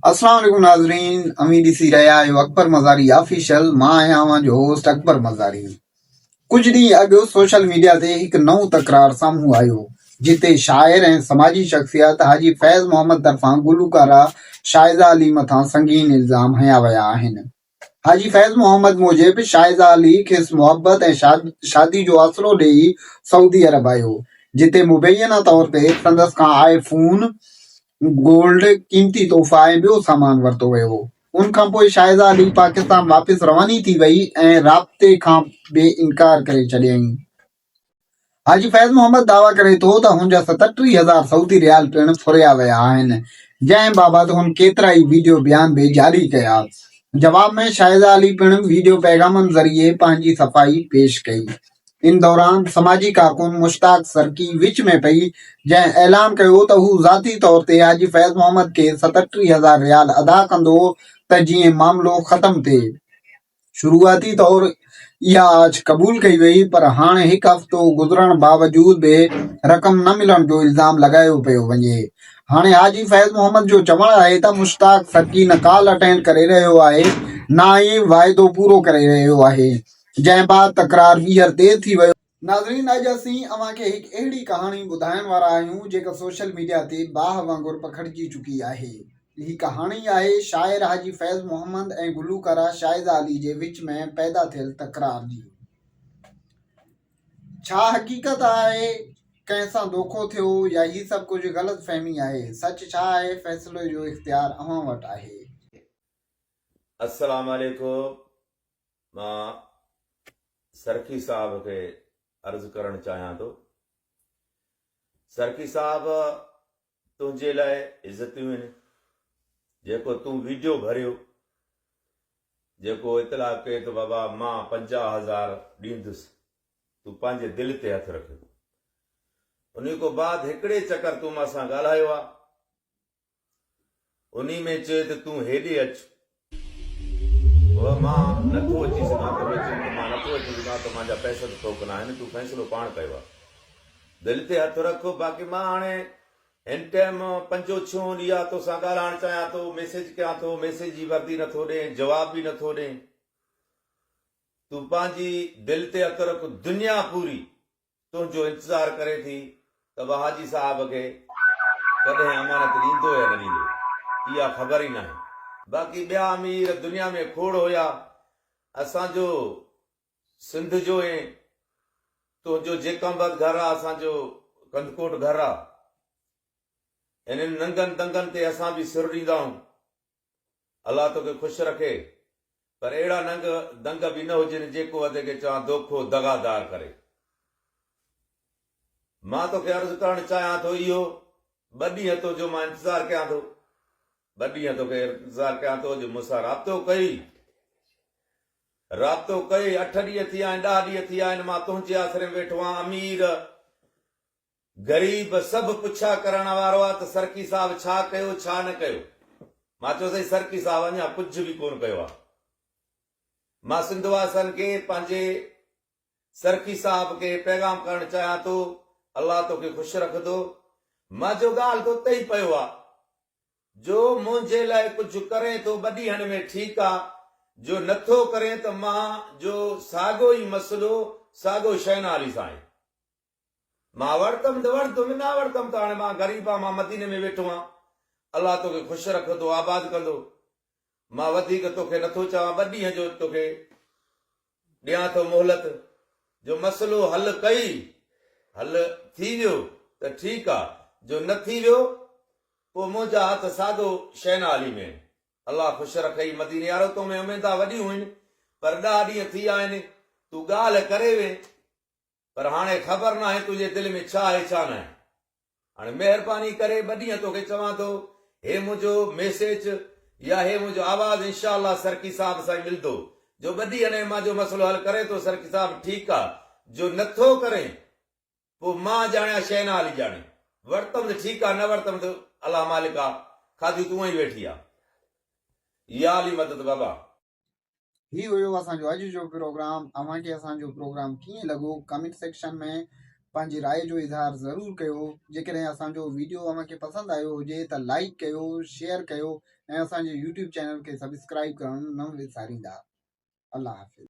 अस्सलाम वालेकुम नाज़रीन, अमीर ॾिसी रहिया आहियो अकबर मज़ारी ऑफिशियल। मां आहियां अवांजो होस्ट अकबर मज़ारी। कुझु ॾींहं अॻु सोशल मीडिया ते हिकु नओं तकरार साम्हूं आयो, जिते शाइर ऐं समाजी शख़्सियत हाजी फैज़ मोहम्मद तरफ़ां गुलूकारा शाइज़ा अली मथां संगीन इल्ज़ाम हया विया आहिनि। हाजी फैज़ मोहम्मद मूजिब शाइज़ा अली खेसि मुहबत ऐं शादी जो आसरो ॾेई सऊदी अरब आयो, जिते मुबैना तौर ते संदसि खां आईफोन, गोल्ड, क़ीमती तोहफ़ा ऐं ॿियो सामान वरितो वियो। उन खां पोइ शाइज़ा अली पाकिस्तान वापसि रवानी थी वई ऐं राब्ते खां बि इनकार करे छॾियईं। हाजी फैज़ मोहम्मद दावा करे थो त हुन जा 37,000 सऊदी रियाल पिणु फुरिया विया आहिनि, जंहिं बाबति हुन केतिरा ई वीडियो बयान बि जारी कया। जवाब में शाइज़ा अली पिणु वीडियो पैगामनि ज़रिए पंहिंजी सफ़ाई पेश कई। इन दौरान समाजी कारकुन मुश्ताक सरकी विच में पई, जंहिं ऐलान कयो त हू ज़ाती तौर ते हाजी फैज़ मोहम्मद खे 37,000 रियाल अदा कंदो त जीअं मामलो ख़त्म थिए। शुरूआती तौर इहा आछ क़बूल कई वई, पर हाणे हिकु हफ़्तो गुज़रण बावजूद बि रक़म न मिलण जो इल्ज़ाम लॻायो पियो वञे। हाणे हाजी फैज़ मोहम्मद जो चवणु आहे त मुश्ताक सरकी न कॉल अटेंड करे रहियो आहे, न ई वाइदो पूरो करे रहियो आहे, जंहिं बाद तकरार ॿीहर तेज़ थी वियो। नाज़रीन, अॼु असीं अव्हांखे हिकु अहिड़ी कहाणी ॿुधाइण वारा आहियूं जेका सोशल मीडिया ते बाहि वांगुरु पखिड़िजी चुकी आहे। ही कहाणी आहे शाइर हाजी फैज़ मोहम्मद ऐं गुलूकारा शाइज़ा अली जे विच में पैदा थियल तकरार जी। छा हक़ीक़त आहे, कंहिं सां धोखो थियो, या ही सभु कुझु ग़लति फहमी आहे? सच छा आहे, फ़ैसिलो जो इख़्तियार अव्हां वटि आहे। अस्सलाम वालेकुम। मां सरकी साहब खे अर्ज़ु करणु चाहियां थो। सरकी साहब, तुंहिंजे लाइ इज़तियूं आहिनि। जेको तूं वीडियो भरियो, जेको इतला कए तो बाबा मां 50,000 ॾींदुसि, तूं पंहिंजे दिलि ते हथु रख। उन खां बाद हिकिड़े चकर तूं मूं सां ॻाल्हायो आहे, उन में चए त तूं हेॾे अचु। मां नथो अची सघां, तोखे चयुमि त मां नथो अची सघां त मुंहिंजा पैसा त तोखे न आहिनि, तूं फ़ैसिलो पाण कयो आहे। दिलि ते हथु रखो। बाक़ी मां हाणे हिन टाइम 5-6 ॾींहं तोसां ॻाल्हाइणु चाहियां थो, मैसेज कयां थो, मैसेज जी वर्दी नथो ॾे, जवाब बि नथो ॾे। तूं पंहिंजी दिलि ते हथु रख। दुनिया पूरी तुंहिंजो इंतज़ारु करे थी त हाजी साहब खे कॾहिं अमानत ॾींदो या न ॾींदो, इहा ख़बर ई न आहे। बाक़ी ॿिया अमीर दुनिया में खोड़ हुया। असांजो सिंध जो ऐं तुंहिंजो जेकंबद घर आहे, असांजो कंदकोट घर आहे, इन्हनि नंगनि दंगनि ते असां बि सिर ॾींदा आहियूं। अलाह तोखे ख़ुशि रखे, पर अहिड़ा नंग दंग बि न हुजनि जेको वधे खे चवां धोखो दगादार करे। मां तोखे अर्ज़ु करणु चाहियां थो, इहो 2 ॾींहं तुंहिंजो मां इंतज़ारु कयां थो, 2 ॾींहं तोखे इंतज़ारु कयां थो। जो मूंसां राब्तो कई 8 ॾींहं थी विया आहिनि, 10 ॾींहं थी विया आहिनि, मां तुंहिंजे आसरे में वेठो आहियां। अमीर ग़रीब सभु पुछा करण वारो आहे त सरकी साहब छा कयो छा न कयो। मां चयो साईं सरकी साहब अञा कुझु बि कोन कयो आहे। मां सिंधवासियुनि खे, पंहिंजे सरकी साहब खे पैगाम करणु चाहियां थो, अलाह तोखे ख़ुशि रखंदो। मां जो ॻाल्हि थो तई पियो आहे, जो मुंहिंजे लाइ कुझु करे थो 2 ॾींहनि में ठीकु आहे, जो नथो करे त मां जो साॻियो ई मसइलो साॻियो शहना अली सां आहे। मां वरितमि त वरितुमि, न वरितमि त हाणे मां ग़रीब आहियां, मां मदीने में वेठो आहियां। अलाह तोखे ख़ुशि रखंदो, आबाद कंदो। मां वधीक तोखे नथो चवां, 2 ॾींहं जो तोखे ॾियां थो मोहलत। जो मसइलो हल कई, हल थी वियो त ठीकु आहे, जो न थी वियो पोइ मुंहिंजा हथ साॻियो शहना अली में। अलाह ख़ुशि रखई। मदीने वारो तो में उमेदा वॾियूं आहिनि, पर 10 ॾींहं थी विया आहिनि, तूं ॻाल्हि करे वे, पर हाणे ख़बर न आहे तुंहिंजे दिलि में छा आहे छा न आहे। हाणे महिरबानी करे 2 ॾींहं तोखे चवां थो, हे मुंहिंजो मैसेज या हे मुंहिंजो आवाज़ इंशाअल्लाह सरकी साहब सां मिलंदो। जो 2 ॾींहं में मुंहिंजो मसइलो हल करे थो सरकी साहब, ठीकु आहे। जो नथो करे पोइ मां ॼाणिया शहना अली ॼाणे। वरितमि त ठीकु आहे, न वरितमि त अलाह मालिक आहे, खाधी तूं ई वेठी आहे। या अली मदद बाबा। ही हुयो असांजो अॼु जो प्रोग्राम। अव्हांखे असांजो प्रोग्राम कीअं लॻो कमेंट सेक्शन में पंहिंजी राय जो इज़हार ज़रूरु कयो। जेकॾहिं असांजो वीडियो अव्हांखे पसंदि आयो हुजे त लाइक कयो, शेयर कयो ऐं असांजे यूट्यूब चैनल खे सब्सक्राइब करणु न विसारींदा। अल्लाह हाफ़िज़।